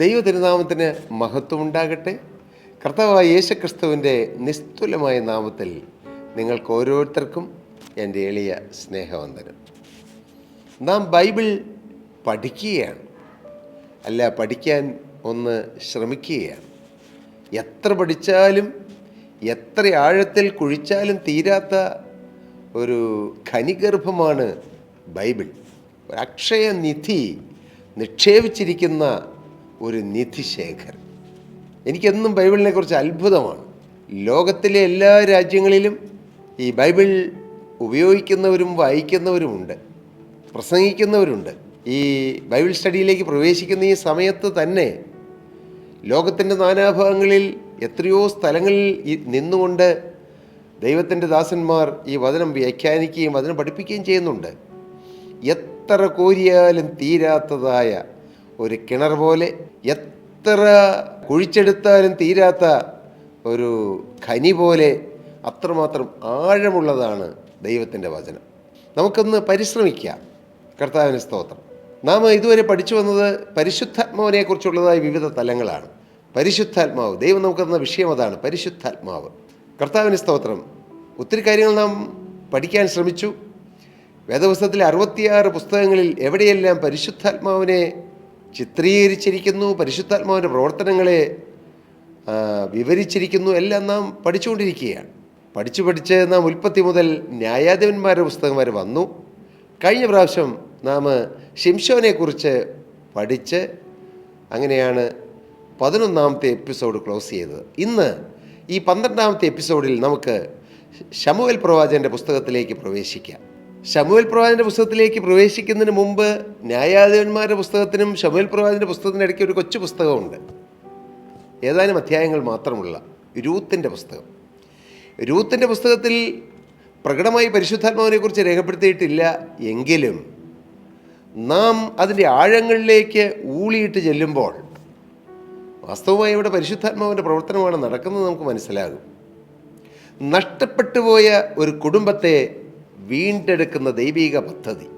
ദൈവ തിരുനാമത്തിന് മഹത്വമുണ്ടാകട്ടെ. കർത്താവായ യേശുക്രിസ്തുവിൻ്റെ നിസ്തുലമായ നാമത്തിൽ നിങ്ങൾക്ക് ഓരോരുത്തർക്കും എൻ്റെ എളിയ സ്നേഹവന്ദനം. നാം ബൈബിൾ പഠിക്കുകയാണ്, അല്ല പഠിക്കാൻ ഒന്ന് ശ്രമിക്കുകയാണ്. എത്ര പഠിച്ചാലും എത്ര ആഴത്തിൽ കുഴിച്ചാലും തീരാത്ത ഒരു ഖനിഗർഭമാണ് ബൈബിൾ. ഒരു അക്ഷയനിധി നിക്ഷേപിച്ചിരിക്കുന്ന ഒരു നിധിശേഖരം. എനിക്കെന്നും ബൈബിളിനെ കുറിച്ച് അത്ഭുതമാണ്. ലോകത്തിലെ എല്ലാ രാജ്യങ്ങളിലും ഈ ബൈബിൾ ഉപയോഗിക്കുന്നവരും വായിക്കുന്നവരുമുണ്ട്, പ്രസംഗിക്കുന്നവരുണ്ട്. ഈ ബൈബിൾ സ്റ്റഡിയിലേക്ക് പ്രവേശിക്കുന്ന ഈ സമയത്ത് തന്നെ ലോകത്തിൻ്റെ നാനാഭാഗങ്ങളിൽ എത്രയോ സ്ഥലങ്ങളിൽ നിന്നുകൊണ്ട് ദൈവത്തിൻ്റെ ദാസന്മാർ ഈ വചനം വ്യാഖ്യാനിക്കുകയും വചനം പഠിപ്പിക്കുകയും ചെയ്യുന്നുണ്ട്. എത്ര കോരിയാലും തീരാത്തതായ ഒരു കിണർ പോലെ, എത്ര കുഴിച്ചെടുത്താലും തീരാത്ത ഒരു ഖനി പോലെ അത്രമാത്രം ആഴമുള്ളതാണ് ദൈവത്തിൻ്റെ വചനം. നമുക്കൊന്ന് പരിശ്രമിക്കാം. കർത്താവിന് സ്തോത്രം. നാം ഇതുവരെ പഠിച്ചു വന്നത് പരിശുദ്ധാത്മാവിനെ കുറിച്ചുള്ളതായ വിവിധ തലങ്ങളാണ്. പരിശുദ്ധാത്മാവ്, ദൈവം നമുക്ക് തന്ന വിഷയം അതാണ്, പരിശുദ്ധാത്മാവ്. കർത്താവിന് സ്തോത്രം. ഒത്തിരി കാര്യങ്ങൾ നാം പഠിക്കാൻ ശ്രമിച്ചു. വേദപുസ്തകത്തിലെ 66 പുസ്തകങ്ങളിൽ എവിടെയെല്ലാം പരിശുദ്ധാത്മാവിനെ ചിത്രീകരിച്ചിരിക്കുന്നു, പരിശുദ്ധാത്മാവിൻ്റെ പ്രവർത്തനങ്ങളെ വിവരിച്ചിരിക്കുന്നു, എല്ലാം നാം പഠിച്ചുകൊണ്ടിരിക്കുകയാണ്. പഠിച്ച് നാം ഉൽപ്പത്തി മുതൽ ന്യായാധിപന്മാരുടെ പുസ്തകം വരെ വന്നു. കഴിഞ്ഞ പ്രാവശ്യം നാം ശിംശോനെക്കുറിച്ച് പഠിച്ച് അങ്ങനെയാണ് 11ാമത്തെ എപ്പിസോഡ് ക്ലോസ് ചെയ്തത്. ഇന്ന് ഈ 12ാമത്തെ എപ്പിസോഡിൽ നമുക്ക് ശമൂവേൽ പ്രവാചകൻ്റെ പുസ്തകത്തിലേക്ക് പ്രവേശിക്കാം. ശമൂവേൽ പ്രവാചകൻ്റെ പുസ്തകത്തിലേക്ക് പ്രവേശിക്കുന്നതിന് മുമ്പ് ന്യായാധിപന്മാരുടെ പുസ്തകത്തിനും ശമൂവേൽ പ്രവാചകൻ്റെ പുസ്തകത്തിൻ്റെ ഇടയ്ക്ക് ഒരു കൊച്ചു പുസ്തകമുണ്ട്, ഏതാനും അധ്യായങ്ങൾ മാത്രമുള്ള രൂത്തിൻ്റെ പുസ്തകം. രൂത്തിൻ്റെ പുസ്തകത്തിൽ പ്രകടമായി പരിശുദ്ധാത്മാവിനെക്കുറിച്ച് രേഖപ്പെടുത്തിയിട്ടില്ല എങ്കിലും നാം അതിൻ്റെ ആഴങ്ങളിലേക്ക് ഊളിയിട്ട് ചെല്ലുമ്പോൾ വാസ്തവമായി ഇവിടെ പരിശുദ്ധാത്മാവിൻ്റെ പ്രവർത്തനമാണ് നടക്കുന്നത് നമുക്ക് മനസ്സിലാകും. നഷ്ടപ്പെട്ടുപോയ ഒരു കുടുംബത്തെ വീണ്ടെടുക്കുന്ന ദൈവിക പദ്ധതി,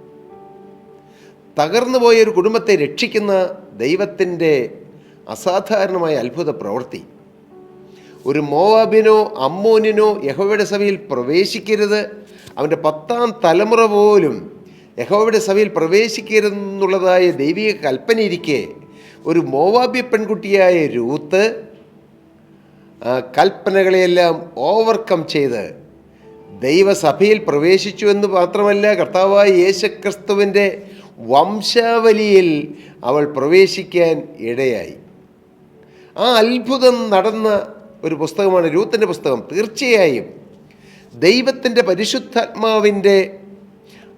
തകർന്നുപോയ ഒരു കുടുംബത്തെ രക്ഷിക്കുന്ന ദൈവത്തിൻ്റെ അസാധാരണമായ അത്ഭുത പ്രവൃത്തി. ഒരു മോവാബിനോ അമ്മോനിനോ യഹോവയുടെ സഭയിൽ പ്രവേശിക്കരുത്, അവൻ്റെ 10ാം തലമുറ പോലും യഹോവയുടെ സഭയിൽ പ്രവേശിക്കരുതെന്നുള്ളതായ ദൈവിക കൽപ്പനയിരിക്കെ ഒരു മോവാബ്യ പെൺകുട്ടിയായ രൂത്ത് കൽപ്പനകളെയെല്ലാം ഓവർകം ചെയ്ത് ദൈവസഭയിൽ പ്രവേശിച്ചു എന്ന് മാത്രമല്ല, കർത്താവായ യേശുക്രിസ്തുവിൻ്റെ വംശാവലിയിൽ അവൾ പ്രവേശിക്കാൻ ഇടയായി. ആ അത്ഭുതം നടന്ന ഒരു പുസ്തകമാണ് രൂത്തിൻ്റെ പുസ്തകം. തീർച്ചയായും ദൈവത്തിൻ്റെ പരിശുദ്ധാത്മാവിൻ്റെ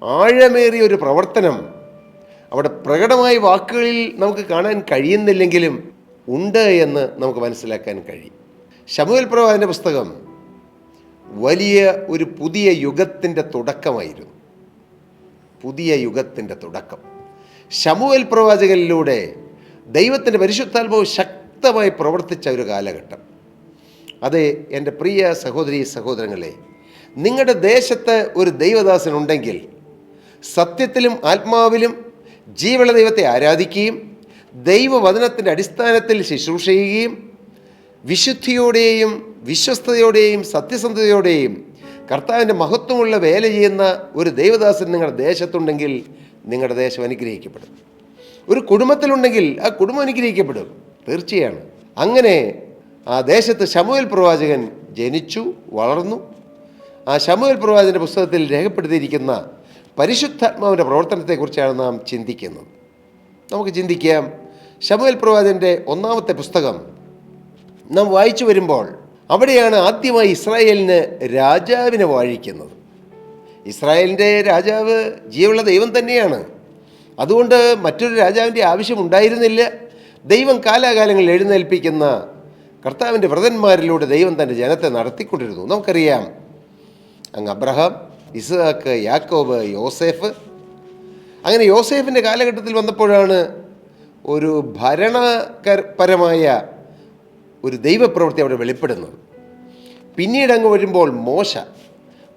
ആഴമേറിയ ഒരു പ്രവർത്തനം അവിടെ പ്രകടമായ വാക്കുകളിൽ നമുക്ക് കാണാൻ കഴിയുന്നില്ലെങ്കിലും ഉണ്ട് എന്ന് നമുക്ക് മനസ്സിലാക്കാൻ കഴിയും. ശമൂവേൽ പ്രവാചകൻ്റെ പുസ്തകം വലിയ ഒരു പുതിയ യുഗത്തിൻ്റെ തുടക്കമായിരുന്നു. പുതിയ യുഗത്തിൻ്റെ തുടക്കം ശമൂവേൽ പ്രവാചകനിലൂടെ ദൈവത്തിൻ്റെ പരിശുദ്ധാത്മാവ് ശക്തമായി പ്രവർത്തിച്ച ഒരു കാലഘട്ടം. അതെ, എൻ്റെ പ്രിയ സഹോദരീ സഹോദരങ്ങളെ, നിങ്ങളുടെ ദേശത്ത് ഒരു ദൈവദാസനുണ്ടെങ്കിൽ സത്യത്തിലും ആത്മാവിലും ജീവനുള്ള ദൈവത്തെ ആരാധിക്കുകയും ദൈവവചനത്തിൻ്റെ അടിസ്ഥാനത്തിൽ ശുശ്രൂഷ ചെയ്യുകയും വിശുദ്ധിയോടെയും വിശ്വസ്തയോടെയും സത്യസന്ധതയോടെയും കർത്താവിൻ്റെ മഹത്വമുള്ള വേല ചെയ്യുന്ന ഒരു ദൈവദാസൻ നിങ്ങളുടെ ദേശത്തുണ്ടെങ്കിൽ നിങ്ങളുടെ ദേശം അനുഗ്രഹിക്കപ്പെടും. ഒരു കുടുംബത്തിലുണ്ടെങ്കിൽ ആ കുടുംബം അനുഗ്രഹിക്കപ്പെടും, തീർച്ചയാണ്. അങ്ങനെ ആ ദേശത്ത് ശമൂവേൽ പ്രവാചകൻ ജനിച്ചു വളർന്നു. ആ ശമൂവേൽ പ്രവാചകൻ്റെ പുസ്തകത്തിൽ രേഖപ്പെടുത്തിയിരിക്കുന്ന പരിശുദ്ധാത്മാവിൻ്റെ പ്രവർത്തനത്തെക്കുറിച്ചാണ് നാം ചിന്തിക്കുന്നത്. നമുക്ക് ചിന്തിക്കാം. ശമൂവേൽ പ്രവാചകൻ്റെ 1ാമത്തെ പുസ്തകം നാം വായിച്ചു വരുമ്പോൾ അവിടെയാണ് ആദ്യമായി ഇസ്രായേലിന് രാജാവിനെ വാഴിക്കുന്നത്. ഇസ്രായേലിൻ്റെ രാജാവ് ജീവനുള്ള ദൈവം തന്നെയാണ്. അതുകൊണ്ട് മറ്റൊരു രാജാവിൻ്റെ ആവശ്യമുണ്ടായിരുന്നില്ല. ദൈവം കാലാകാലങ്ങളിൽ എഴുന്നേൽപ്പിക്കുന്ന കർത്താവിൻ്റെ വ്രതന്മാരിലൂടെ ദൈവം തൻ്റെ ജനത്തെ നടത്തിക്കൊണ്ടിരുന്നു. നമുക്കറിയാം, അങ്ങ് അബ്രഹാം, ഇസ്ഹാക്ക്, യാക്കോബ്, യോസേഫ്. അങ്ങനെ യോസേഫിൻ്റെ കാലഘട്ടത്തിൽ വന്നപ്പോഴാണ് ഒരു ഭരണപരമായ ഒരു ദൈവപ്രവൃത്തി അവിടെ വെളിപ്പെടുന്നത്. പിന്നീട് അങ്ങ് വരുമ്പോൾ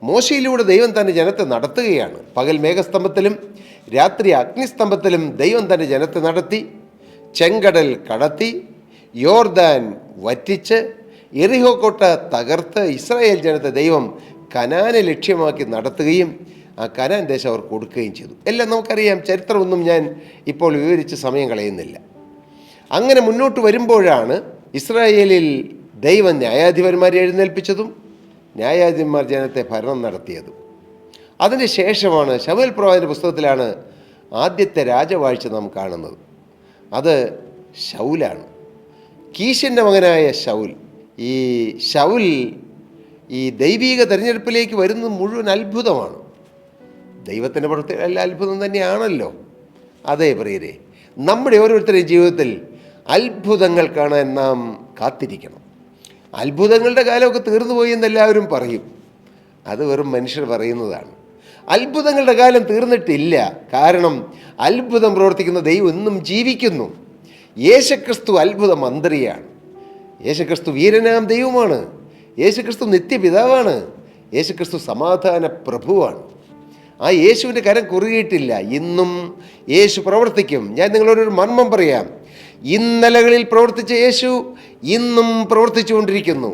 മോശയിലൂടെ ദൈവം തൻ്റെ ജനത്തെ നടത്തുകയാണ്. പകൽ മേഘസ്തംഭത്തിലും രാത്രി അഗ്നിസ്തംഭത്തിലും ദൈവം തൻ്റെ ജനത്തെ നടത്തി. ചെങ്കടൽ കടത്തി, യോർദാൻ വറ്റിച്ച്, യെരിഹോ കോട്ട തകർത്ത് ഇസ്രായേൽ ജനത്തെ ദൈവം കനാനെ ലക്ഷ്യമാക്കി നടത്തുകയും ആ കനാൻ ദേശം അവർ കൊടുക്കുകയും ചെയ്തു. എല്ലാം നമുക്കറിയാം. ചരിത്രമൊന്നും ഞാൻ ഇപ്പോൾ വിവരിച്ച് സമയം കളയുന്നില്ല. അങ്ങനെ മുന്നോട്ട് വരുമ്പോഴാണ് ഇസ്രായേലിൽ ദൈവം ന്യായാധിപന്മാരെ എഴുന്നേൽപ്പിച്ചതും ന്യായാധിപന്മാർ ജനത്തെ ഭരണം നടത്തിയതും. അതിന് ശേഷമാണ് ശമൂവേൽ പ്രവാചകന്റെ പുസ്തകത്തിലാണ് ആദ്യത്തെ രാജവാഴ്ച നാം കാണുന്നത്. അത് ശൗലാണ്, കീശിൻ്റെ മകനായ ശൗൽ. ഈ ശൗൽ ഈ ദൈവീക തെരഞ്ഞെടുപ്പിലേക്ക് വരുന്നത് മുഴുവൻ അത്ഭുതമാണ്. ദൈവത്തിൻ്റെ പ്രവൃത്തി എല്ലാ അത്ഭുതം തന്നെയാണല്ലോ. അതേ പ്രിയരെ, നമ്മുടെ ഓരോരുത്തരുടെയും ജീവിതത്തിൽ അത്ഭുതങ്ങൾ കാണാൻ നാം കാത്തിരിക്കണം. അത്ഭുതങ്ങളുടെ കാലമൊക്കെ തീർന്നുപോയി എന്നെല്ലാവരും പറയും. അത് വെറും മനുഷ്യർ പറയുന്നതാണ്. അത്ഭുതങ്ങളുടെ കാലം തീർന്നിട്ടില്ല. കാരണം അത്ഭുതം പ്രവർത്തിക്കുന്ന ദൈവം എന്നും ജീവിക്കുന്നു. യേശുക്രിസ്തു അത്ഭുത മന്ത്രിയാണ്. യേശുക്രിസ്തു വീരനാം ദൈവമാണ്. യേശുക്രിസ്തു നിത്യപിതാവാണ്. യേശുക്രിസ്തു സമാധാന പ്രഭുവാണ്. ആ യേശുവിൻ്റെ കരം കുറുകിയിട്ടില്ല. ഇന്നും യേശു പ്രവർത്തിക്കും. ഞാൻ നിങ്ങളോടൊരു മർമ്മം പറയാം. ഇന്നലകളിൽ പ്രവർത്തിച്ച യേശു ഇന്നും പ്രവർത്തിച്ചുകൊണ്ടിരിക്കുന്നു.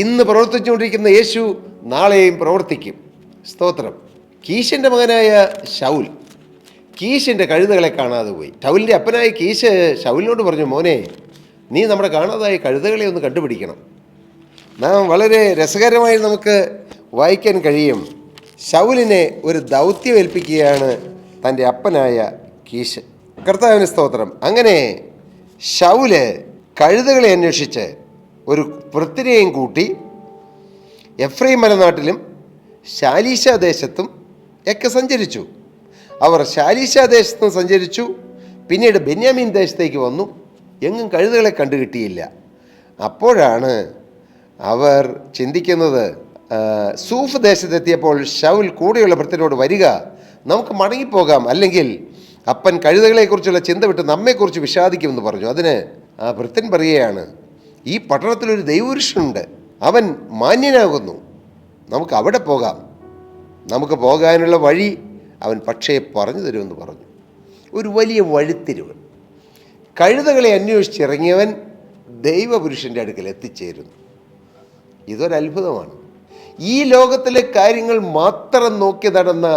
ഇന്ന് പ്രവർത്തിച്ചുകൊണ്ടിരിക്കുന്ന യേശു നാളെയും പ്രവർത്തിക്കും. സ്തോത്രം. കീശിൻ്റെ മകനായ ശൗൽ കീശിൻ്റെ കഴുതകളെ കാണാതെ പോയി. ശൗലിൻ്റെ അപ്പനായ കീശ് ശൗലിനോട് പറഞ്ഞു, മോനെ, നീ നമ്മുടെ കാണാതായ കഴുതകളെ ഒന്ന് കണ്ടുപിടിക്കണം. നാം വളരെ രസകരമായി നമുക്ക് വായിക്കാൻ കഴിയും. ശൗലിനെ ഒരു ദൗത്യം ഏൽപ്പിക്കുകയാണ് തൻ്റെ അപ്പനായ കീശ്. കർത്താവിന് സ്തോത്രം. അങ്ങനെ ശൗല് കഴുതകളെ അന്വേഷിച്ച് ഒരു വൃത്തിനെയും കൂട്ടി എഫ്രൈം മലനാട്ടിലും ശാലീശ ദേശത്തും ഒക്കെ സഞ്ചരിച്ചു. അവർ ശാലീശ ദേശത്തും സഞ്ചരിച്ചു. പിന്നീട് ബെന്യാമീൻ ദേശത്തേക്ക് വന്നു. എങ്ങും കഴുതകളെ കണ്ടു കിട്ടിയില്ല. അപ്പോഴാണ് അവർ ചിന്തിക്കുന്നത്, സൂഫ് ദേശത്തെത്തിയപ്പോൾ ശൗൽ കൂടെയുള്ള ഭൃത്യനോട്, വരിക, നമുക്ക് മടങ്ങിപ്പോകാം, അല്ലെങ്കിൽ അപ്പൻ കഴുതകളെക്കുറിച്ചുള്ള ചിന്ത വിട്ട് നമ്മെക്കുറിച്ച് വിഷാദിക്കുമെന്ന് പറഞ്ഞു. അതിന് ആ ഭൃത്യൻ പറയുകയാണ്, ഈ പട്ടണത്തിലൊരു ദൈവപുരുഷനുണ്ട്, അവൻ മാന്യനാകുന്നു, നമുക്ക് അവിടെ പോകാം, നമുക്ക് പോകാനുള്ള വഴി അവൻ പക്ഷേ പറഞ്ഞു തരുമെന്ന് പറഞ്ഞു. ഒരു വലിയ വഴിത്തിരിവ്. കഴുതകളെ അന്വേഷിച്ചിറങ്ങിയവൻ ദൈവപുരുഷൻ്റെ അടുക്കൽ എത്തിച്ചേരുന്നു. ഇതൊരത്ഭുതമാണ്. ഈ ലോകത്തിലെ കാര്യങ്ങൾ മാത്രം നോക്കി നടന്ന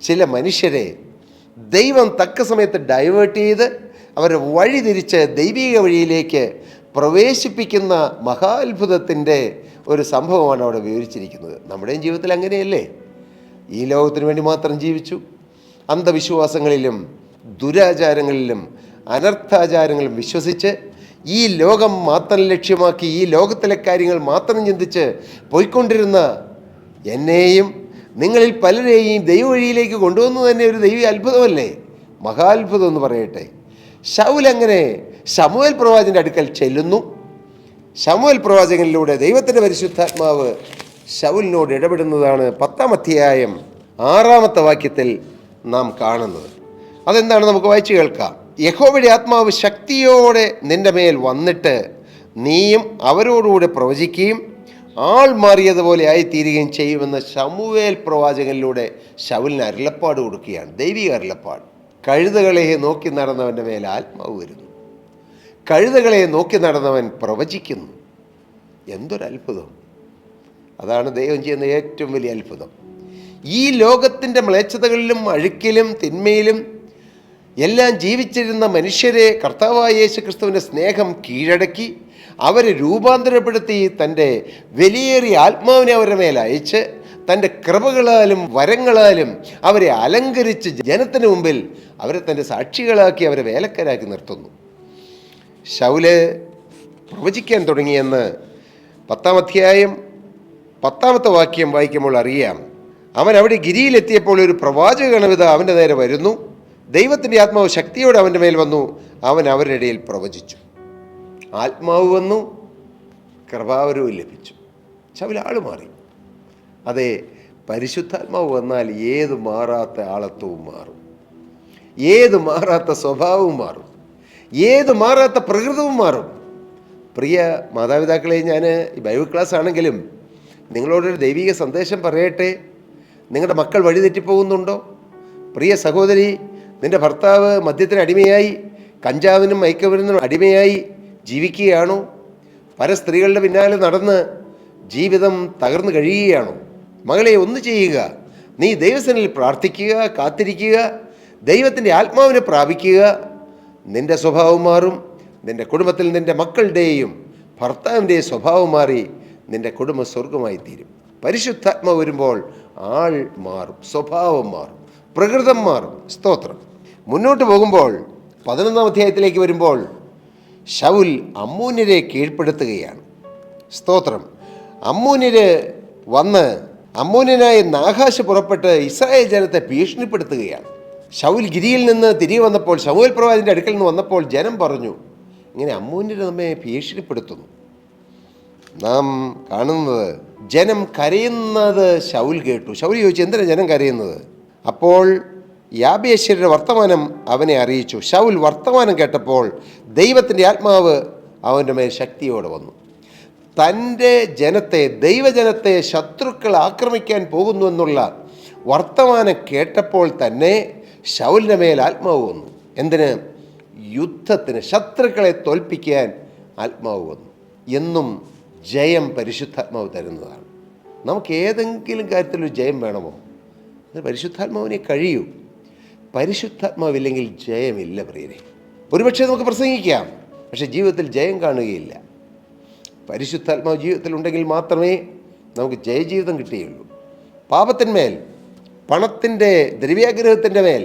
ചില മനുഷ്യരെ ദൈവം തക്ക സമയത്ത് ഡൈവേർട്ട് ചെയ്ത് അവരെ വഴി തിരിച്ച് ദൈവിക വഴിയിലേക്ക് പ്രവേശിപ്പിക്കുന്ന മഹാത്ഭുതത്തിൻ്റെ ഒരു സംഭവമാണ് അവിടെ വിവരിച്ചിരിക്കുന്നത്. നമ്മുടെയും ജീവിതത്തിൽ അങ്ങനെയല്ലേ? ഈ ലോകത്തിന് വേണ്ടി മാത്രം ജീവിച്ചു, അന്ധവിശ്വാസങ്ങളിലും ദുരാചാരങ്ങളിലും അനർത്ഥാചാരങ്ങളിലും വിശ്വസിച്ച് ഈ ലോകം മാത്രം ലക്ഷ്യമാക്കി ഈ ലോകത്തിലെ കാര്യങ്ങൾ മാത്രം ചിന്തിച്ച് പോയിക്കൊണ്ടിരുന്ന എന്നെയും നിങ്ങളിൽ പലരെയും ദൈവവഴിയിലേക്ക് കൊണ്ടുവന്നു തന്നെ ഒരു ദൈവ അത്ഭുതമല്ലേ? മഹാത്ഭുതം എന്ന് പറയട്ടെ. ശൗൽ അങ്ങനെ ശമൂവേൽ പ്രവാചകൻ്റെ അടുക്കൽ ചെല്ലുന്നു. ശമൂവേൽ പ്രവാചകനിലൂടെ ദൈവത്തിൻ്റെ പരിശുദ്ധാത്മാവ് ശൗലിനോട് ഇടപെടുന്നതാണ് 10-ാം അധ്യായം 6-ാമത്തെ വാക്യത്തിൽ നാം കാണുന്നത്. അതെന്താണ്? നമുക്ക് വായിച്ചു കേൾക്കാം. യഹോവയുടെ ആത്മാവ് ശക്തിയോടെ നിൻ്റെ മേൽ വന്നിട്ട് നീയും അവരോടുകൂടെ പ്രവചിക്കുകയും ആൾ മാറിയതുപോലെ ആയിത്തീരുകയും ചെയ്യുമെന്ന് ശമൂവേൽ പ്രവാചകനിലൂടെ ശൗലിന് അരുളപ്പാട് കൊടുക്കുകയാണ്. ദൈവിക അരുളപ്പാട്. കഴുതകളെ നോക്കി നടന്നവൻ്റെ മേൽ ആത്മാവ് വരുന്നു. കഴുതകളെ നോക്കി നടന്നവൻ പ്രവചിക്കുന്നു. എന്തൊരത്ഭുതം! അതാണ് ദൈവം ചെയ്യുന്ന ഏറ്റവും വലിയ അത്ഭുതം. ഈ ലോകത്തിൻ്റെ മ്ലേച്ഛതകളിലും അഴുക്കിലും തിന്മയിലും എല്ലാം ജീവിച്ചിരുന്ന മനുഷ്യരെ കർത്താവായ യേശു ക്രിസ്തുവിൻ്റെ സ്നേഹം കീഴടക്കി അവരെ രൂപാന്തരപ്പെടുത്തി തൻ്റെ വിലയേറിയ ആത്മാവിനെ അവരുടെ മേൽ അയച്ച് തൻ്റെ കൃപകളാലും വരങ്ങളാലും അവരെ അലങ്കരിച്ച് ജനത്തിന് മുമ്പിൽ അവരെ തൻ്റെ സാക്ഷികളാക്കി അവരെ വേലക്കാരാക്കി നിർത്തുന്നു. ശൗല് പ്രവചിക്കാൻ തുടങ്ങിയെന്ന് 10-ാം അധ്യായം 10-ാമത്തെ വാക്യം വായിക്കുമ്പോൾ അറിയാം. അവൻ അവിടെ ഗിരിയിലെത്തിയപ്പോൾ ഒരു പ്രവാചക ഗണവിത അവൻ്റെ നേരെ വരുന്നു. ദൈവത്തിൻ്റെ ആത്മാവ് ശക്തിയോടെ അവൻ്റെ മേൽ വന്നു. അവൻ അവരുടെ ഇടയിൽ പ്രവചിച്ചു. ആത്മാവ് വന്നു, കൃപാവരവും ലഭിച്ചു. ശൗൽ ആൾ മാറി. അതെ, പരിശുദ്ധാത്മാവ് വന്നാൽ ഏത് മാറാത്ത ആളത്വവും മാറും, ഏത് മാറാത്ത സ്വഭാവവും മാറും, ഏത് മാറാത്ത പ്രകൃതവും മാറും. പ്രിയ മാതാപിതാക്കളെ, ഞാൻ ഈ ബൈബിൾ ക്ലാസ് ആണെങ്കിലും നിങ്ങളോടൊരു ദൈവിക സന്ദേശം പറയട്ടെ. നിങ്ങളുടെ മക്കൾ വഴിതെറ്റിപ്പോകുന്നുണ്ടോ? പ്രിയ സഹോദരി, നിൻ്റെ ഭർത്താവ് മദ്യത്തിന് അടിമയായി കഞ്ചാവിനും മയക്കുമരുന്നിനും അടിമയായി ജീവിക്കുകയാണോ? പല സ്ത്രീകളുടെ പിന്നാലെ നടന്ന് ജീവിതം തകർന്നു കഴിയുകയാണോ? മകളെ, ഒന്ന് ചെയ്യുക. നീ ദൈവസന്നിധിയിൽ പ്രാർത്ഥിക്കുക, കാത്തിരിക്കുക, ദൈവത്തിൻ്റെ ആത്മാവിനെ പ്രാപിക്കുക. നിൻ്റെ സ്വഭാവം മാറും. നിൻ്റെ കുടുംബത്തിൽ നിൻ്റെ മക്കളുടെയും ഭർത്താവിൻ്റെയും സ്വഭാവം മാറി നിൻ്റെ കുടുംബം സ്വർഗമായി തീരും. പരിശുദ്ധാത്മാവ് വരുമ്പോൾ ആൾ മാറും, സ്വഭാവം മാറും, പ്രകൃതം മാറും. സ്തോത്രം. മുന്നോട്ട് പോകുമ്പോൾ 11-ാം അധ്യായത്തിലേക്ക് വരുമ്പോൾ ശൗൽ അമ്മോന്യരെ കീഴ്പ്പെടുത്തുകയാണ്. സ്തോത്രം. അമ്മോന്യര് വന്ന് അമ്മോന്യനായ നാഹാശ് പുറപ്പെട്ട് ഇസ്രായേൽ ജനത്തെ ഭീഷണിപ്പെടുത്തുകയാണ്. ശൗൽ ഗിരിയിൽ നിന്ന് തിരികെ വന്നപ്പോൾ, ശമൂവേൽ പ്രവാചകന്റെ അടുക്കൽ നിന്ന് വന്നപ്പോൾ ജനം പറഞ്ഞു, ഇങ്ങനെ അമ്മോന്യര് നമ്മെ ഭീഷണിപ്പെടുത്തുന്നു. നാം കാണുന്നത് ജനം കരയുന്നത് ശൗൽ കേട്ടു. ശൗൽ ചോദിച്ചു, എന്തിനാണ് ജനം കരയുന്നത്? അപ്പോൾ യാബേശ്യരുടെ വർത്തമാനം അവനെ അറിയിച്ചു. ശൗൽ വർത്തമാനം കേട്ടപ്പോൾ ദൈവത്തിൻ്റെ ആത്മാവ് അവൻ്റെ മേൽ ശക്തിയോടെ വന്നു. തൻ്റെ ജനത്തെ, ദൈവജനത്തെ ശത്രുക്കൾ ആക്രമിക്കാൻ പോകുന്നു എന്നുള്ള വർത്തമാനം കേട്ടപ്പോൾ തന്നെ ശൗലിൻ്റെ മേൽ ആത്മാവ് വന്നു. എന്തിന്? യുദ്ധത്തിന്, ശത്രുക്കളെ തോൽപ്പിക്കാൻ ആത്മാവ് വന്നു. എന്നും ജയം പരിശുദ്ധാത്മാവ് തരുന്നതാണ്. നമുക്ക് ഏതെങ്കിലും കാര്യത്തിലൊരു ജയം വേണമോ? അത് പരിശുദ്ധാത്മാവിനെ കഴിയൂ. പരിശുദ്ധാത്മാവില്ലെങ്കിൽ ജയമില്ല പ്രിയരെ. ഒരുപക്ഷെ നമുക്ക് പ്രസംഗിക്കാം, പക്ഷേ ജീവിതത്തിൽ ജയം കാണുകയില്ല. പരിശുദ്ധാത്മാവ് ജീവിതത്തിലുണ്ടെങ്കിൽ മാത്രമേ നമുക്ക് ജയജീവിതം കിട്ടുകയുള്ളൂ. പാപത്തിന്മേൽ, പണത്തിൻ്റെ, ദ്രവ്യാഗ്രഹത്തിൻ്റെ മേൽ,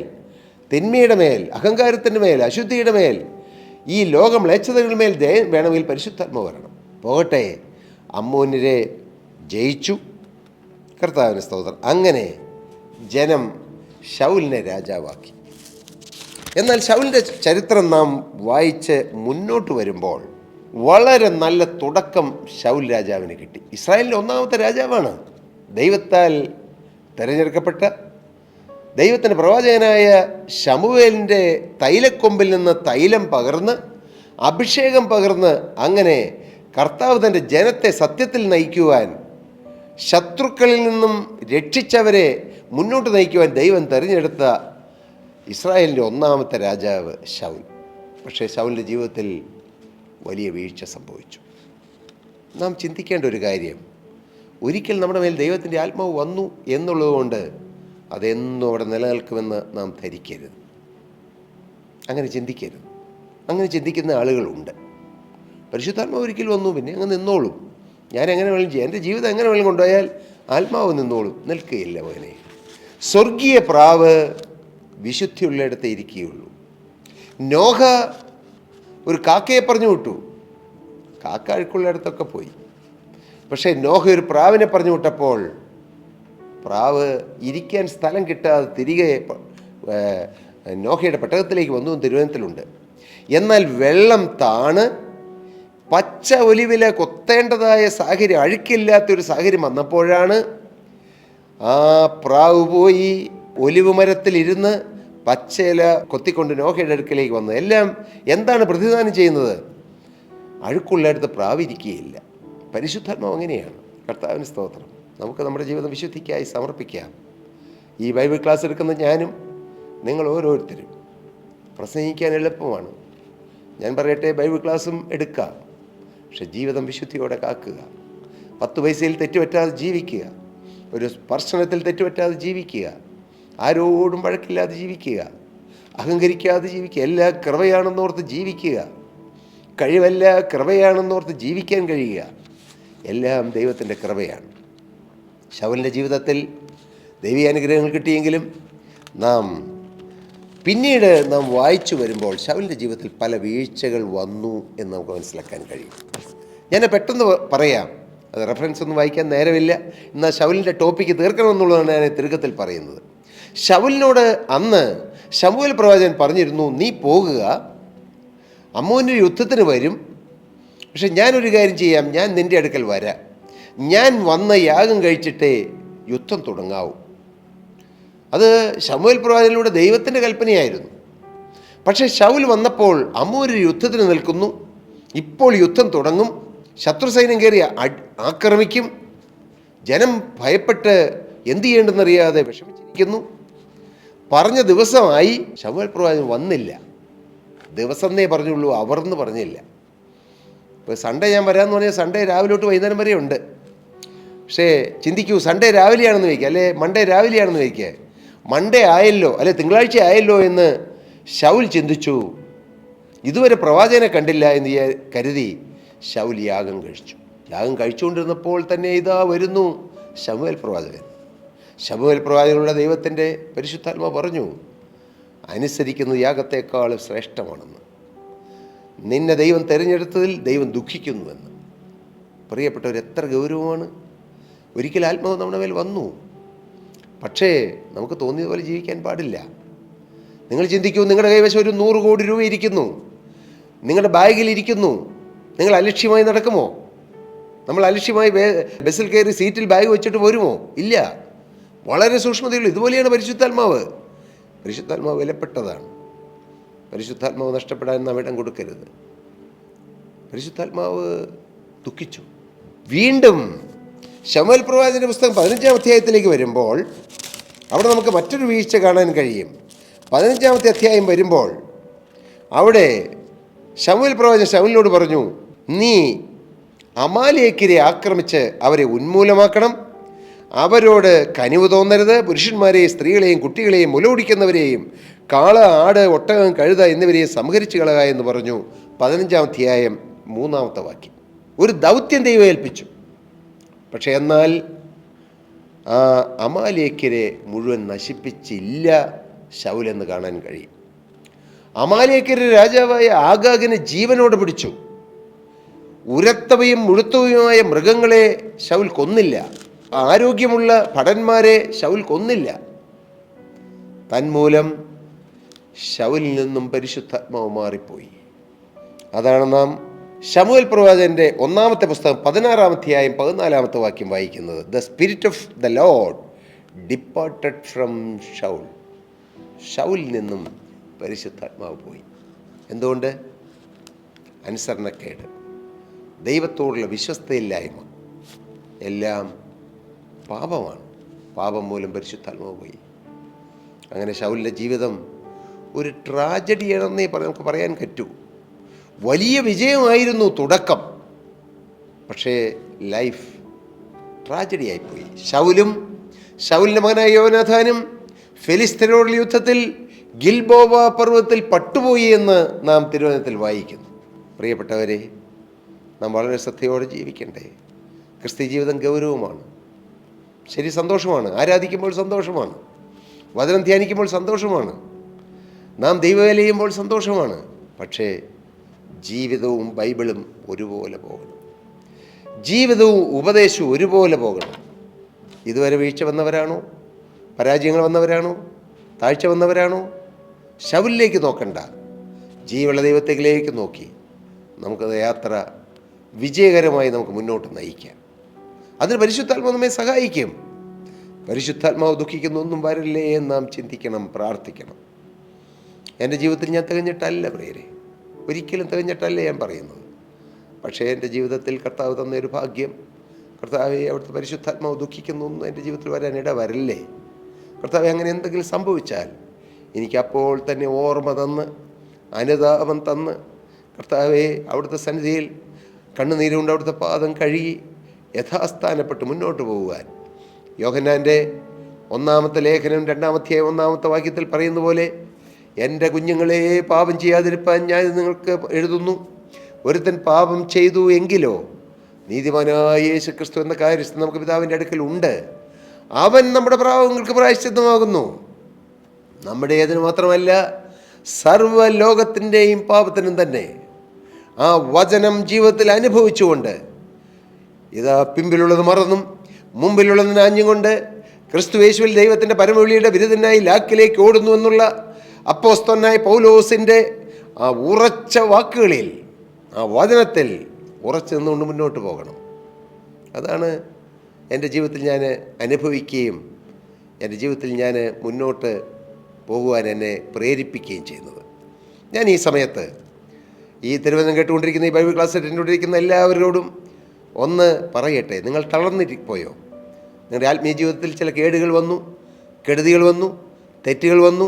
തിന്മയുടെ മേൽ, അഹങ്കാരത്തിൻ്റെ മേൽ, അശുദ്ധിയുടെ മേൽ, ഈ ലോകം മ്ലേച്ഛതകളുടെ മേൽ ജയം വേണമെങ്കിൽ പരിശുദ്ധാത്മാവ് വരണം. പോകട്ടെ, അമ്മോന്യരെ ജയിച്ചു. കർത്താവിന് സ്തോത്രം. അങ്ങനെ ജനം ശൗലിനെ രാജാവാക്കി. എന്നാൽ ശൗലിൻ്റെ ചരിത്രം നാം വായിച്ച് മുന്നോട്ട് വരുമ്പോൾ വളരെ നല്ല തുടക്കം ശൗൽ രാജാവിന് കിട്ടി. ഇസ്രായേലിൻ്റെ 1-ാമത്തെ രാജാവാണ്. ദൈവത്താൽ തിരഞ്ഞെടുക്കപ്പെട്ട, ദൈവത്തിൻ്റെ പ്രവാചകനായ ശമൂവേലിൻ്റെ തൈലക്കൊമ്പിൽ നിന്ന് തൈലം പകർന്ന്, അഭിഷേകം പകർന്ന്, അങ്ങനെ കർത്താവ് തൻ്റെ ജനത്തെ സത്യത്തിൽ നയിക്കുവാൻ, ശത്രുക്കളിൽ നിന്നും രക്ഷിച്ചവരെ മുന്നോട്ട് നയിക്കുവാൻ ദൈവം തിരഞ്ഞെടുത്ത ഇസ്രായേലിൻ്റെ 1-ാമത്തെ രാജാവ് ശൗൽ. പക്ഷേ ശൗലിൻ്റെ ജീവിതത്തിൽ വലിയ വീഴ്ച സംഭവിച്ചു. നാം ചിന്തിക്കേണ്ട ഒരു കാര്യം, ഒരിക്കൽ നമ്മുടെ മേൽ ദൈവത്തിൻ്റെ ആത്മാവ് വന്നു എന്നുള്ളതുകൊണ്ട് അതെന്നും അവിടെ നിലനിൽക്കുമെന്ന് നാം ധരിക്കരുത്. അങ്ങനെ ചിന്തിക്കരുത്. അങ്ങനെ ചിന്തിക്കുന്ന ആളുകളുണ്ട്. പരിശുദ്ധാത്മാവ് ഒരിക്കൽ വന്നു, പിന്നെ അങ്ങ് നിന്നോളും, ഞാൻ എങ്ങനെ വേണമെങ്കിലും ചെയ്യാം, എൻ്റെ ജീവിതം എങ്ങനെ വേണമെങ്കിലും കൊണ്ടുപോയാൽ ആത്മാവ് നിന്നോളും. നിൽക്കുകയില്ല മോനെ. സ്വർഗീയ പ്രാവ് വിശുദ്ധിയുള്ളിടത്ത് ഇരിക്കുകയുള്ളൂ. നോഹ ഒരു കാക്കയെ പറഞ്ഞു വിട്ടു, കാക്ക അഴുക്കുള്ളിടത്തൊക്കെ പോയി. പക്ഷേ നോഹ ഒരു പ്രാവിനെ പറഞ്ഞു വിട്ടപ്പോൾ പ്രാവ് ഇരിക്കാൻ സ്ഥലം കിട്ടാതെ തിരികെ നോഹയുടെ പെട്ടകത്തിലേക്ക് വന്നു. തിരുവനന്തപുരത്തിലുണ്ട്. എന്നാൽ വെള്ളം താണ് പച്ച ഒലിവില കൊത്തേണ്ടതായ സാഹചര്യം, അഴുക്കില്ലാത്തൊരു സാഹചര്യം വന്നപ്പോഴാണ് ആ പ്രാവ് പോയി ഒലിവ് മരത്തിലിരുന്ന് പച്ചയില കൊത്തിക്കൊണ്ട് നോഹയുടെ അടുക്കലേക്ക് വന്നത്. എല്ലാം എന്താണ് പ്രതിദാനം ചെയ്യുന്നത്? അഴുക്കുള്ളിടത്ത് പ്രാവിരിക്കുകയില്ല. പരിശുദ്ധാത്മാവ് അങ്ങനെയാണ്. കർത്താവിന് സ്തോത്രം. നമുക്ക് നമ്മുടെ ജീവിതം വിശുദ്ധിക്കായി സമർപ്പിക്കാം. ഈ ബൈബിൾ ക്ലാസ് എടുക്കുന്ന ഞാനും നിങ്ങൾ ഓരോരുത്തരും പ്രസംഗിക്കാൻ എളുപ്പമാണ്. ഞാൻ പറയട്ടെ, ബൈബിൾ ക്ലാസ്സും എടുക്കാം, പക്ഷെ ജീവിതം വിശുദ്ധിയോടെ കാക്കുക. 10 പൈസയിൽ തെറ്റുപറ്റാതെ ജീവിക്കുക, ഒരു സ്പർശനത്തിൽ തെറ്റുപറ്റാതെ ജീവിക്കുക, ആരോടും വഴക്കില്ലാതെ ജീവിക്കുക, അഹങ്കരിക്കാതെ ജീവിക്കുക, എല്ലാം കൃപയാണെന്നോർത്ത് ജീവിക്കുക, കഴിവല്ല കൃപയാണെന്നോർത്ത് ജീവിക്കാൻ കഴിയുക. എല്ലാം ദൈവത്തിൻ്റെ കൃപയാണ്. ശൗലിൻ്റെ ജീവിതത്തിൽ ദൈവീയാനുഗ്രഹങ്ങൾ കിട്ടിയെങ്കിലും പിന്നീട് നാം വായിച്ചു വരുമ്പോൾ ശൗലിൻ്റെ ജീവിതത്തിൽ പല വീഴ്ചകൾ വന്നു എന്ന് നമുക്ക് മനസ്സിലാക്കാൻ കഴിയും. ഞാൻ പെട്ടെന്ന് പറയാം, അത് റെഫറൻസ് ഒന്നും വായിക്കാൻ നേരമില്ല. എന്നാൽ ശൗലിൻ്റെ ടോപ്പിക്ക് തീർക്കണമെന്നുള്ളതാണ് ഞാൻ തിരുക്കത്തിൽ പറയുന്നത്. ശൗലിനോട് അന്ന് ശമൂവേൽ പ്രവാചകൻ പറഞ്ഞിരുന്നു, നീ പോകുക, അമ്മോന്യർ യുദ്ധത്തിന് വരും, പക്ഷെ ഞാനൊരു കാര്യം ചെയ്യാം, ഞാൻ നിൻ്റെ അടുക്കൽ വരാം, ഞാൻ വന്ന യാഗം കഴിച്ചിട്ടേ യുദ്ധം തുടങ്ങാവൂ. അത് ശമൂവേൽ പ്രവാചകനിലൂടെ ദൈവത്തിൻ്റെ കൽപ്പനയായിരുന്നു. പക്ഷേ ശൗൽ വന്നപ്പോൾ അമ്മോന്യർ യുദ്ധത്തിന് നിൽക്കുന്നു, ഇപ്പോൾ യുദ്ധം തുടങ്ങും, ശത്രു സൈന്യം കയറി ആക്രമിക്കും, ജനം ഭയപ്പെട്ട് എന്തു ചെയ്യേണ്ടെന്നറിയാതെ വിഷമിച്ചിരിക്കുന്നു. പറഞ്ഞ ദിവസമായി ശമൂവേൽ പ്രവാചകൻ വന്നില്ല. ദിവസം എന്നേ പറഞ്ഞുള്ളൂ, അവർന്ന് പറഞ്ഞില്ല. ഇപ്പോൾ സൺഡേ ഞാൻ വരാമെന്ന് പറഞ്ഞാൽ സൺഡേ രാവിലെ തൊട്ട് വൈകുന്നേരം വരെ ഉണ്ട്. പക്ഷേ ചിന്തിക്കൂ, സൺഡേ രാവിലെയാണെന്ന് വയ്ക്കുക, അല്ലെ മൺഡേ രാവിലെയാണെന്ന് വയ്ക്കുക, മൺഡേ ആയല്ലോ അല്ലെ തിങ്കളാഴ്ച ആയല്ലോ എന്ന് ശൗൽ ചിന്തിച്ചു. ഇതുവരെ പ്രവാചകനെ കണ്ടില്ല എന്ന് കരുതി ശൗൽ യാഗം കഴിച്ചു. യാഗം കഴിച്ചുകൊണ്ടിരുന്നപ്പോൾ തന്നെ ഇതാ വരുന്നു ശമൂവേൽ പ്രവാചകൻ. ശമൂവേൽ പ്രവാചകനുള്ള ദൈവത്തിൻ്റെ പരിശുദ്ധാത്മാവ് പറഞ്ഞു, അനുസരിക്കുന്നത് യാഗത്തെക്കാളും ശ്രേഷ്ഠമാണെന്ന്. നിന്നെ ദൈവം തിരഞ്ഞെടുത്തതിൽ ദൈവം ദുഃഖിക്കുന്നുവെന്ന്. പ്രിയപ്പെട്ടവർ, എത്ര ഗൗരവമാണ്. ഒരിക്കൽ ആത്മാവ് നമ്മുടെ മേൽ വന്നു, പക്ഷേ നമുക്ക് തോന്നിയതുപോലെ ജീവിക്കാൻ പാടില്ല. നിങ്ങൾ ചിന്തിക്കൂ, നിങ്ങളുടെ കൈവശം ഒരു 100 കോടി രൂപ ഇരിക്കുന്നു, നിങ്ങളുടെ ബാഗിൽ ഇരിക്കുന്നു, നിങ്ങൾ അലക്ഷ്യമായി നടക്കുമോ? നമ്മൾ അലക്ഷ്യമായി ബസ്സിൽ കയറി സീറ്റിൽ ബാഗ് വെച്ചിട്ട് പോരുമോ? ഇല്ല. വളരെ സൂക്ഷ്മതയുള്ളൂ. ഇതുപോലെയാണ് പരിശുദ്ധാത്മാവ്. പരിശുദ്ധാത്മാവ് വിലപ്പെട്ടതാണ്. പരിശുദ്ധാത്മാവ് നഷ്ടപ്പെടാൻ നാം ഇടം കൊടുക്കരുത്. പരിശുദ്ധാത്മാവ് ദുഃഖിച്ചു. വീണ്ടും ശമൂവേൽ പ്രവാചകന്റെ പുസ്തകം 15-ാം അധ്യായത്തിലേക്ക് വരുമ്പോൾ അവിടെ നമുക്ക് മറ്റൊരു വീഴ്ച കാണാൻ കഴിയും. 15-ാമത്തെ അധ്യായം വരുമ്പോൾ അവിടെ ശമൂവേൽ പ്രവാചകൻ ശൗലിനോട് പറഞ്ഞു, നീ അമാലേക്യരെ ആക്രമിച്ച് അവരെ ഉന്മൂലമാക്കണം, അവരോട് കനിവ് തോന്നരുത്, പുരുഷന്മാരെയും സ്ത്രീകളെയും കുട്ടികളെയും മുലകുടിക്കുന്നവരെയും കാള, ആട്, ഒട്ടകം, കഴുത എന്നിവരെയും സംഹരിച്ചു കളക എന്ന് പറഞ്ഞു. 15-ാം അധ്യായം 3-ാമത്തെ വാക്യം. ഒരു ദൗത്യം ദൈവം ഏൽപ്പിച്ചു. പക്ഷേ എന്നാൽ ആ അമാലേക്യരെ മുഴുവൻ നശിപ്പിച്ചില്ല ശൗലെന്ന് കാണാൻ കഴിയും. അമാലേക്യരുടെ രാജാവായ ആഗാഗിനെ ജീവനോടെ പിടിച്ചു. ഉരത്തവയും മുഴുത്തവയുമായ മൃഗങ്ങളെ ശൗൽ കൊന്നില്ല. ആരോഗ്യമുള്ള ഭടന്മാരെ ശൗൽ കൊന്നില്ല. തന്മൂലം ശൗലിൽ നിന്നും പരിശുദ്ധാത്മാവ് മാറിപ്പോയി. അതാണ് നാം ശമൂവേൽ പ്രവാചകന്റെ 1-ാമത്തെ പുസ്തകം 16-ാം അധ്യായം 14-ാമത്തെ വാക്യം വായിക്കുന്നത്. The spirit of the Lord departed from Saul. ശൗലിൽ നിന്നും പരിശുദ്ധാത്മാവ് പോയി. എന്തുകൊണ്ട്? അനുസരണക്കേട്, ദൈവത്തോടുള്ള വിശ്വസ്തയില്ലായ്മ, എല്ലാം പാപമാണ്. പാപം മൂലം പരിശുദ്ധാത്മാവ് പോയി. അങ്ങനെ ശൗലിൻ്റെ ജീവിതം ഒരു ട്രാജഡിയാണെന്നേ നമുക്ക് പറയാൻ പറ്റൂ. വലിയ വിജയമായിരുന്നു തുടക്കം, പക്ഷേ ലൈഫ് ട്രാജഡിയായിപ്പോയി. ശൗലിൻ്റെ മകനായ യോനാഥാനും ഫെലിസ്ത്യരോടുള്ള യുദ്ധത്തിൽ ഗിൽബോവ പർവ്വതത്തിൽ പട്ടുപോയി എന്ന് നാം തിരുവചനത്തിൽ വായിക്കുന്നു. പ്രിയപ്പെട്ടവരെ, നാം വളരെ ശ്രദ്ധയോടെ ജീവിക്കണ്ടേ. ക്രിസ്ത്യ ജീവിതം ഗൗരവമാണ്. ശരി, സന്തോഷമാണ്. ആരാധിക്കുമ്പോൾ സന്തോഷമാണ്. വചനം ധ്യാനിക്കുമ്പോൾ സന്തോഷമാണ്. നാം ദൈവവേല ചെയ്യുമ്പോൾ സന്തോഷമാണ്. പക്ഷേ ജീവിതവും ബൈബിളും ഒരുപോലെ പോകണം. ജീവിതവും ഉപദേശവും ഒരുപോലെ പോകണം. ഇതുവരെ വീഴ്ച വന്നവരാണോ? പരാജയങ്ങൾ വന്നവരാണോ? താഴ്ച വന്നവരാണോ? ശൗലിലേക്ക് നോക്കണ്ട, ജീവനുള്ള ദൈവത്തിലേക്ക് നോക്കി നമുക്കത് യാത്ര വിജയകരമായി നമുക്ക് മുന്നോട്ട് നയിക്കാം. അതിന് പരിശുദ്ധാത്മാവ് നമ്മെ സഹായിക്കും. പരിശുദ്ധാത്മാവ് ദുഃഖിക്കുന്നൊന്നും വരില്ലേ എന്ന് നാം ചിന്തിക്കണം, പ്രാർത്ഥിക്കണം. എൻ്റെ ജീവിതത്തിൽ ഞാൻ തികഞ്ഞിട്ടല്ല പ്രിയരെ, ഒരിക്കലും തികഞ്ഞിട്ടല്ല ഞാൻ പറയുന്നത്. പക്ഷേ എൻ്റെ ജീവിതത്തിൽ കർത്താവ് തന്നൊരു ഭാഗ്യം, കർത്താവെ അവിടുത്തെ പരിശുദ്ധാത്മാവ് ദുഃഖിക്കുന്നൊന്നും എൻ്റെ ജീവിതത്തിൽ വരാൻ ഇടവരല്ലേ. കർത്താവെ, അങ്ങനെ എന്തെങ്കിലും സംഭവിച്ചാൽ എനിക്കപ്പോൾ തന്നെ ഓർമ്മ തന്ന് അനുതാപം തന്ന് കർത്താവെ അവിടുത്തെ സന്നിധിയിൽ കണ്ണുനീരുകൊണ്ട് അവിടുത്തെ പാദം കഴുകി യഥാസ്ഥാനപ്പെട്ട് മുന്നോട്ട് പോകുവാൻ യോഹന്നാൻ്റെ 1-ാമത്തെ ലേഖനം 2-ാം അധ്യായം 1-ാമത്തെ വാക്യത്തിൽ പറയുന്ന പോലെ, എൻ്റെ കുഞ്ഞുങ്ങളെ, പാപം ചെയ്യാതിരിപ്പാൻ ഞാൻ നിങ്ങൾക്ക് എഴുതുന്നു. ഒരുത്തൻ പാപം ചെയ്തു എങ്കിലോ നീതിമാനായ യേശു ക്രിസ്തു എന്ന കാര്യസ്ഥൻ നമുക്ക് പിതാവിൻ്റെ അടുക്കൽ ഉണ്ട്. അവൻ നമ്മുടെ പാപങ്ങൾക്ക് പ്രായശ്ചിത്തമാകുന്നു. നമ്മുടെ ഏതിന് മാത്രമല്ല, സർവ്വലോകത്തിൻ്റെയും പാപത്തിനും തന്നെ. ആ വചനം ജീവിതത്തിൽ അനുഭവിച്ചുകൊണ്ട് ഇതാ പിമ്പിലുള്ളത് മറന്നും മുമ്പിലുള്ളത് ആഞ്ഞുകൊണ്ട് ക്രിസ്തു യേശുവിൽ ദൈവത്തിൻ്റെ പരമവിളിയുടെ ബിരുദനായി ലാക്കിലേക്ക് ഓടുന്നു എന്നുള്ള അപ്പോസ്തലനായ പൗലോസിൻ്റെ ആ ഉറച്ച വാക്കുകളിൽ, ആ വചനത്തിൽ ഉറച്ചു നിന്നുകൊണ്ട് മുന്നോട്ട് പോകണം. അതാണ് എൻ്റെ ജീവിതത്തിൽ ഞാൻ അനുഭവിക്കുകയും എൻ്റെ ജീവിതത്തിൽ ഞാൻ മുന്നോട്ട് പോകുവാൻ എന്നെ പ്രേരിപ്പിക്കുകയും ചെയ്യുന്നത്. ഞാൻ ഈ സമയത്ത് ഈ തിരുവചനം കേട്ടുകൊണ്ടിരിക്കുന്ന, ഈ ബൈബിൾ ക്ലാസ് കേട്ടുകൊണ്ടിരിക്കുന്ന എല്ലാവരോടും ഒന്ന് പറയട്ടെ. നിങ്ങൾ തളർന്നിപ്പോയോ? നിങ്ങളുടെ ആത്മീയ ജീവിതത്തിൽ ചില കേടുകൾ വന്നു, കെടുതികൾ വന്നു, തെറ്റുകൾ വന്നു,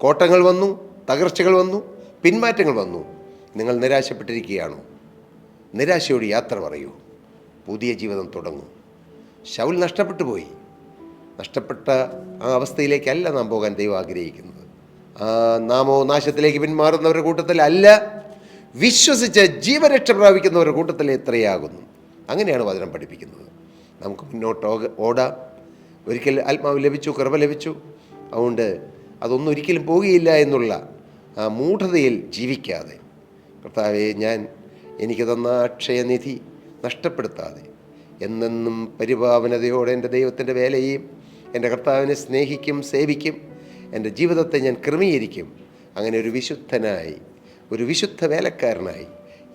കോട്ടങ്ങൾ വന്നു, തകർച്ചകൾ വന്നു, പിന്മാറ്റങ്ങൾ വന്നു. നിങ്ങൾ നിരാശപ്പെട്ടിരിക്കുകയാണോ? നിരാശയോട് യാത്ര പറയൂ. പുതിയ ജീവിതം തുടങ്ങൂ. ശൗൽ നഷ്ടപ്പെട്ടു പോയി. നഷ്ടപ്പെട്ട ആ അവസ്ഥയിലേക്കല്ല നാം പോകാൻ ദൈവം ആഗ്രഹിക്കുന്നത്. നാമോ നാശത്തിലേക്ക് പിന്മാറുന്നവരുടെ കൂട്ടത്തിലല്ല, വിശ്വസിച്ച് ജീവരക്ഷ പ്രാപിക്കുന്നവരുടെ കൂട്ടത്തിൽ എത്രയാകുന്നു. അങ്ങനെയാണ് വചനം പഠിപ്പിക്കുന്നത്. നമുക്ക് മുന്നോട്ട് ഓടാം. ഒരിക്കൽ ആത്മാവ് ലഭിച്ചു, കൃപ ലഭിച്ചു, അതുകൊണ്ട് അതൊന്നും ഒരിക്കലും പോകുകയില്ല എന്നുള്ള ആ മൂഢതയിൽ ജീവിക്കാതെ, കർത്താവേ, എനിക്ക് തന്ന അക്ഷയനിധി നഷ്ടപ്പെടുത്താതെ എന്നെന്നും പരിപാവനതയോടെ എൻ്റെ ദൈവത്തിൻ്റെ വേലയും എൻ്റെ കർത്താവിനെ സ്നേഹിക്കും, സേവിക്കും, എൻ്റെ ജീവിതത്തെ ഞാൻ ക്രമീകരിക്കും. അങ്ങനെ ഒരു വിശുദ്ധനായി, ഒരു വിശുദ്ധ വേലക്കാരനായി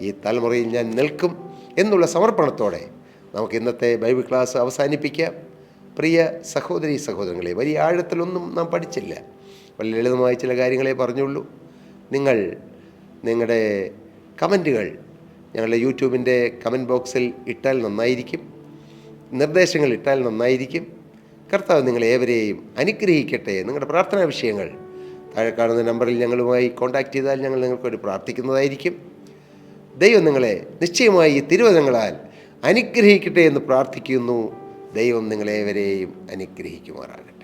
ഈ തലമുറയിൽ ഞാൻ നിൽക്കും എന്നുള്ള സമർപ്പണത്തോടെ നമുക്ക് ഇന്നത്തെ ബൈബിൾ ക്ലാസ് അവസാനിപ്പിക്കാം. പ്രിയ സഹോദരീ സഹോദരങ്ങളെ, വലിയ ആഴത്തിലൊന്നും നാം പഠിച്ചില്ല. വളരെ ലളിതമായ ചില കാര്യങ്ങളെ പറഞ്ഞുള്ളൂ. നിങ്ങൾ നിങ്ങളുടെ കമൻറ്റുകൾ ഞങ്ങളുടെ യൂട്യൂബിൻ്റെ കമൻറ്റ് ബോക്സിൽ ഇട്ടാൽ നന്നായിരിക്കും. നിർദ്ദേശങ്ങൾ ഇട്ടാൽ നന്നായിരിക്കും. കർത്താവ് നിങ്ങളേവരെയും അനുഗ്രഹിക്കട്ടെ. നിങ്ങളുടെ പ്രാർത്ഥനാ വിഷയങ്ങൾ താഴെ കാണുന്ന നമ്പറിൽ ഞങ്ങളുമായി കോൺടാക്റ്റ് ചെയ്താൽ ഞങ്ങൾ നിങ്ങൾക്ക് വേണ്ടി പ്രാർത്ഥിക്കുന്നതായിരിക്കും. ദൈവം നിങ്ങളെ നിശ്ചയമായി ഈ തിരുവചനങ്ങളാൽ അനുഗ്രഹിക്കട്ടെ എന്ന് പ്രാർത്ഥിക്കുന്നു. ദൈവം നിങ്ങളേവരെയും അനുഗ്രഹിക്കുമാറാകട്ടെ.